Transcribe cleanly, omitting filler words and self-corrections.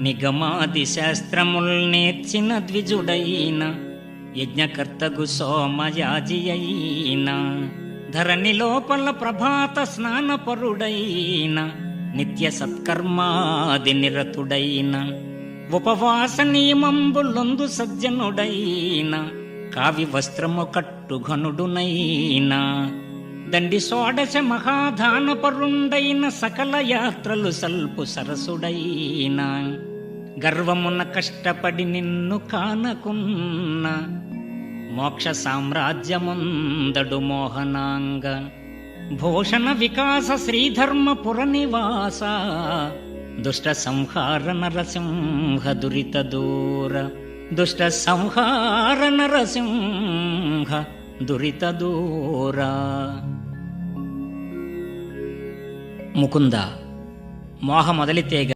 నిగమాది శాస్త్రముల్ నేర్చిన ద్విజుడైన యజ్ఞకర్తగు సోమయాజి అయిన ధరణి లోపల ప్రభాత స్నానపరుడైన నిత్య సత్కర్మాది నిరతుడైన ఉపవాస నియమంబులొందు సజ్జనుడైన కావి వస్త్రము కట్టుఘనుడునైనా దండి షోడశ మహాధానపరుండైన సకల యాత్రలు సల్పు సరసుడైన గర్వమున కష్టపడి నిన్ను కానకున్న మోక్ష సామ్రాజ్యముందడు మోహనాంగ భూషణ వికాస శ్రీధర్మపుర నివాస దుష్ట సంహార నరసింహ దురిత దూర దుష్ట సంహార నరసింహ దురిత దూర. ముకుంద మోహ మొదలితేగ